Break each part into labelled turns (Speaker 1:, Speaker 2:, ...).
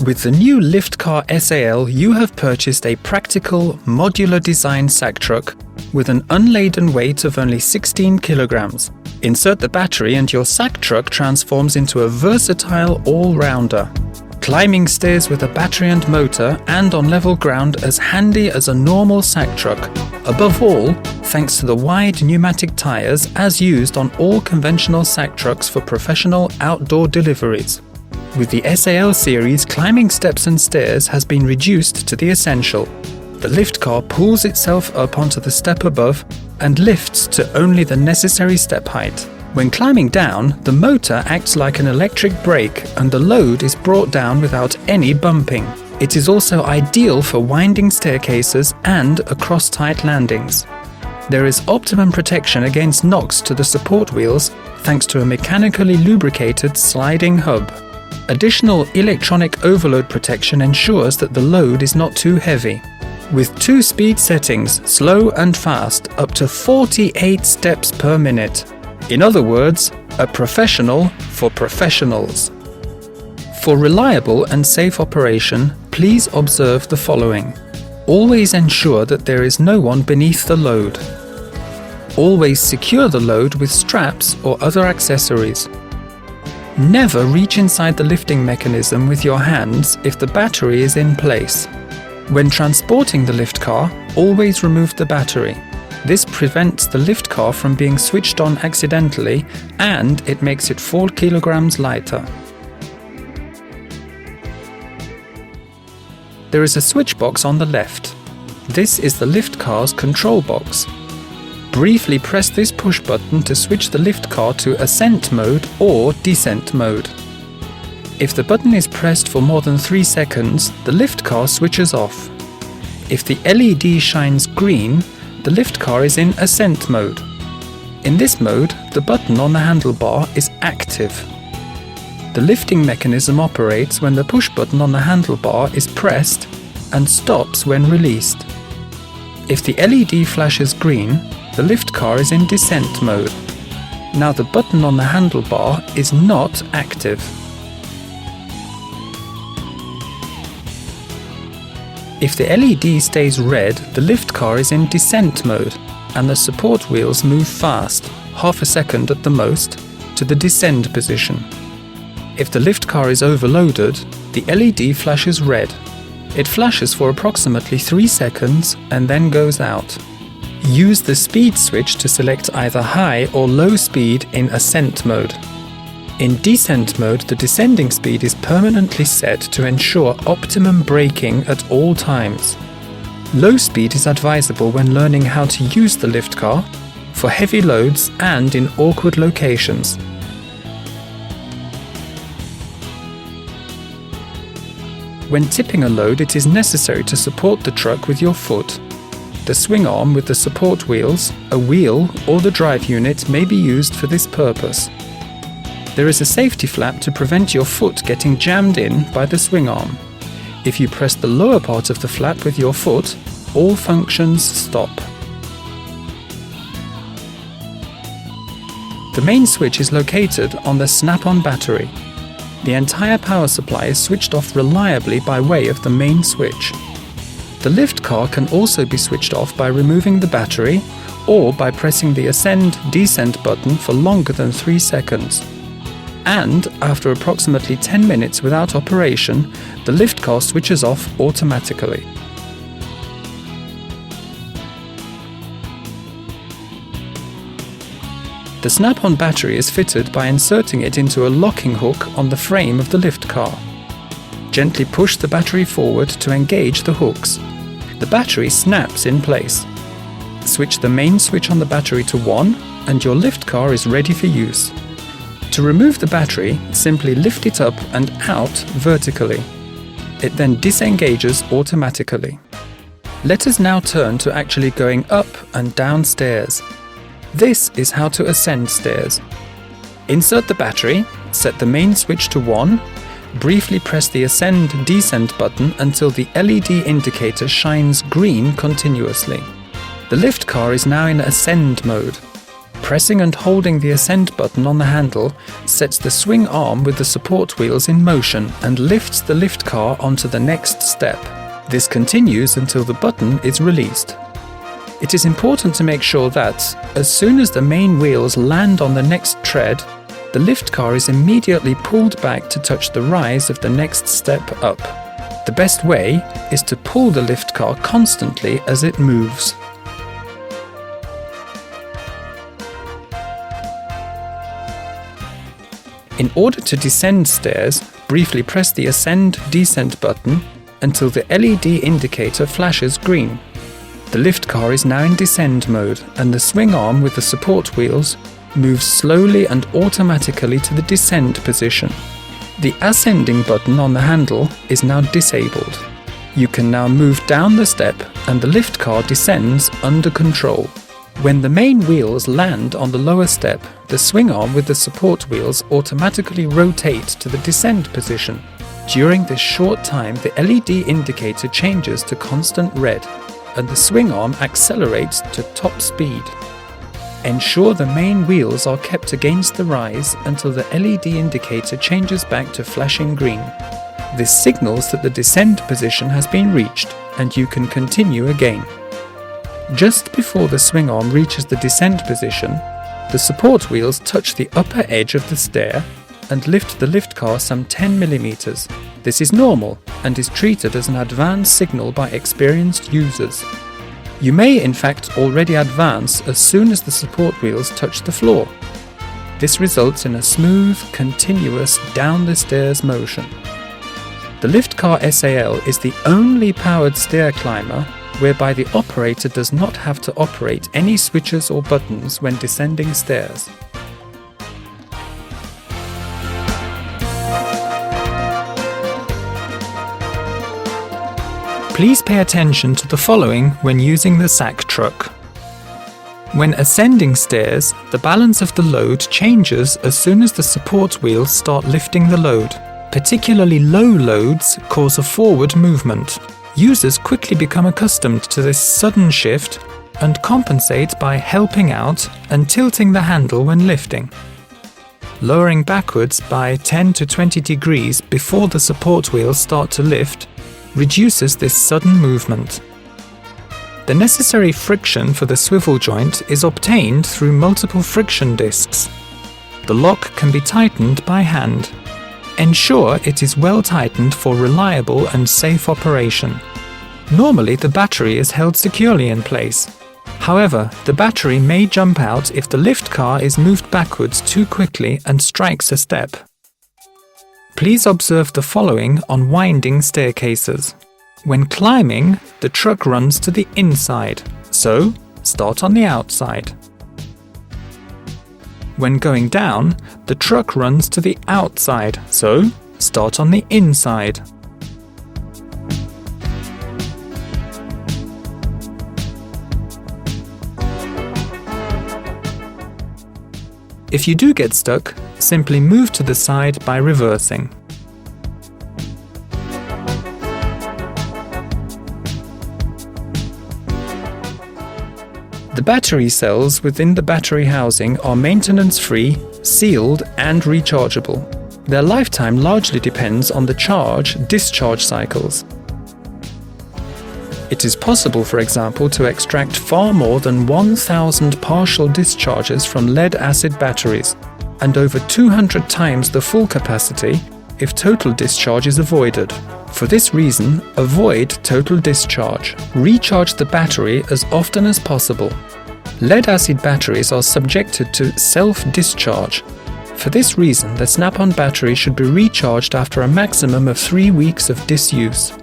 Speaker 1: With the new Liftkar SAL, you have purchased a practical, modular design sack truck with an unladen weight of only 16 kilograms. Insert the battery and your sack truck transforms into a versatile all-rounder. Climbing stairs with a battery and motor, and on level ground as handy as a normal sack truck. Above all, thanks to the wide pneumatic tyres as used on all conventional sack trucks for professional outdoor deliveries. With the SAL series, climbing steps and stairs has been reduced to the essential. The Liftkar pulls itself up onto the step above and lifts to only the necessary step height. When climbing down, the motor acts like an electric brake and the load is brought down without any bumping. It is also ideal for winding staircases and across tight landings. There is optimum protection against knocks to the support wheels thanks to a mechanically lubricated sliding hub. Additional electronic overload protection ensures that the load is not too heavy. With 2 speed settings, slow and fast, up to 48 steps per minute. In other words, a professional for professionals. For reliable and safe operation, please observe the following. Always ensure that there is no one beneath the load. Always secure the load with straps or other accessories. Never reach inside the lifting mechanism with your hands if the battery is in place. When transporting the Liftkar, always remove the battery. This prevents the Liftkar from being switched on accidentally, and it makes it 4 kilograms lighter. There is a switch box on the left. This is the Liftkar's control box. Briefly press this push button to switch the Liftkar to ascent mode or descent mode. If the button is pressed for more than 3 seconds, the Liftkar switches off. If the LED shines green, the Liftkar is in ascent mode. In this mode, the button on the handlebar is active. The lifting mechanism operates when the push button on the handlebar is pressed and stops when released. If the LED flashes green, the Liftkar is in descent mode. Now the button on the handlebar is not active. If the LED stays red, the Liftkar is in descent mode and the support wheels move fast, half a second at the most, to the descend position. If the Liftkar is overloaded, the LED flashes red. It flashes for approximately 3 seconds and then goes out. Use the speed switch to select either high or low speed in ascent mode. In descent mode, the descending speed is permanently set to ensure optimum braking at all times. Low speed is advisable when learning how to use the Liftkar, for heavy loads and in awkward locations. When tipping a load, it is necessary to support the truck with your foot. The swing arm with the support wheels, a wheel or the drive unit may be used for this purpose. There is a safety flap to prevent your foot getting jammed in by the swing arm. If you press the lower part of the flap with your foot, all functions stop. The main switch is located on the snap-on battery. The entire power supply is switched off reliably by way of the main switch. The Liftkar can also be switched off by removing the battery or by pressing the ascend-descent button for longer than 3 seconds. And after approximately 10 minutes without operation, the Liftkar switches off automatically. The snap-on battery is fitted by inserting it into a locking hook on the frame of the Liftkar. Gently push the battery forward to engage the hooks. The battery snaps in place. Switch the main switch on the battery to 1 and your Liftkar is ready for use. To remove the battery, simply lift it up and out vertically. It then disengages automatically. Let us now turn to actually going up and down stairs. This is how to ascend stairs. Insert the battery, set the main switch to 1, briefly press the ascend-descent button until the LED indicator shines green continuously. The Liftkar is now in ascend mode. Pressing and holding the ascend button on the handle sets the swing arm with the support wheels in motion and lifts the lift car onto the next step. This continues until the button is released. It is important to make sure that, as soon as the main wheels land on the next tread, the lift car is immediately pulled back to touch the rise of the next step up. The best way is to pull the lift car constantly as it moves. In order to descend stairs, briefly press the ascend-descend button until the LED indicator flashes green. The lift car is now in descend mode, and the swing arm with the support wheels moves slowly and automatically to the descend position. The ascending button on the handle is now disabled. You can now move down the step and the lift car descends under control. When the main wheels land on the lower step, the swing arm with the support wheels automatically rotate to the descend position. During this short time, the LED indicator changes to constant red, and the swing arm accelerates to top speed. Ensure the main wheels are kept against the rise until the LED indicator changes back to flashing green. This signals that the descend position has been reached, and you can continue again. Just before the swing arm reaches the descend position, the support wheels touch the upper edge of the stair and lift the lift car some 10 mm. This is normal and is treated as an advanced signal by experienced users. You may in fact already advance as soon as the support wheels touch the floor. This results in a smooth, continuous down the stairs motion. The Liftkar SAL is the only powered stair climber whereby the operator does not have to operate any switches or buttons when descending stairs. Please pay attention to the following when using the sack truck. When ascending stairs, the balance of the load changes as soon as the support wheels start lifting the load. Particularly low loads cause a forward movement. Users quickly become accustomed to this sudden shift and compensate by helping out and tilting the handle when lifting. Lowering backwards by 10 to 20 degrees before the support wheels start to lift reduces this sudden movement. The necessary friction for the swivel joint is obtained through multiple friction discs. The lock can be tightened by hand. Ensure it is well tightened for reliable and safe operation. Normally the battery is held securely in place. However, the battery may jump out if the lift car is moved backwards too quickly and strikes a step. Please observe the following on winding staircases. When climbing, the truck runs to the inside, so start on the outside. When going down, the truck runs to the outside, so start on the inside. If you do get stuck, simply move to the side by reversing. The battery cells within the battery housing are maintenance-free, sealed and rechargeable. Their lifetime largely depends on the charge-discharge cycles. It is possible, for example, to extract far more than 1,000 partial discharges from lead-acid batteries, and over 200 times the full capacity if total discharge is avoided. For this reason, avoid total discharge. Recharge the battery as often as possible. Lead-acid batteries are subjected to self-discharge. For this reason, the snap-on battery should be recharged after a maximum of 3 weeks of disuse.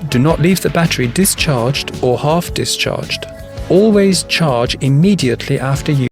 Speaker 1: Do not leave the battery discharged or half-discharged. Always charge immediately after use.